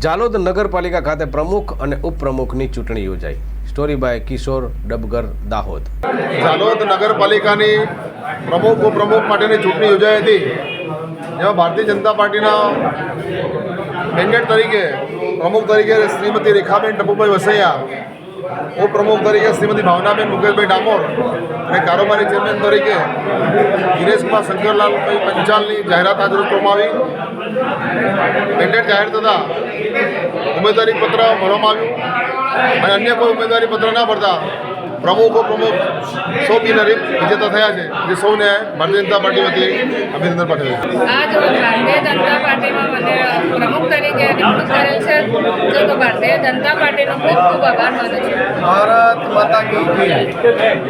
જાલોદ નગરપાલિકા ખાતે પ્રમુખ અને ઉપપ્રમુખની ચૂંટણી યોજાઈ. સ્ટોરી બાય કિશોર ડબગર, દાહોદ. જાલોદ નગરપાલિકાની પ્રમુખ ઉપપ્રમુખ માટેની ચૂંટણી યોજાઈ હતી, જેમાં ભારતીય જનતા પાર્ટીના મેન્ડેટ તરીકે પ્રમુખ તરીકે શ્રીમતી રેખાબેન ટપુભાઈ વસૈયા, ઉપપ્રમુખ તરીકે શ્રીમતી ભાવનાબેન મુકેશભાઈ ડામોર અને કારોબારી ચેરમેન તરીકે ગિરેશકુમાર શંકરલાલભાઈ પંચાલની જાહેરાત આજે કરવામાં આવી. મેન્ડેટ જાહેર થતાં ઉમેદવારી પત્ર ભરવામાં આવ્યું અને અન્ય કોઈ ઉમેદવારી પત્ર ના ભરતા પ્રમુખ ઉપપ્રમુખ સૌ બિનહરીફ વિજેતા થયા છે, જે સૌને ભારતીય જનતા પાર્ટી વતી અભિનંદન પાઠવે છે. આજ ભારતીય જનતા પાર્ટીમાં મને પ્રમુખ તરીકે નિમણૂક કરેલ છે, તો ભારતીય જનતા પાર્ટીનો ખૂબ ખૂબ આભાર માનું છું. ભારત માતા કી જય.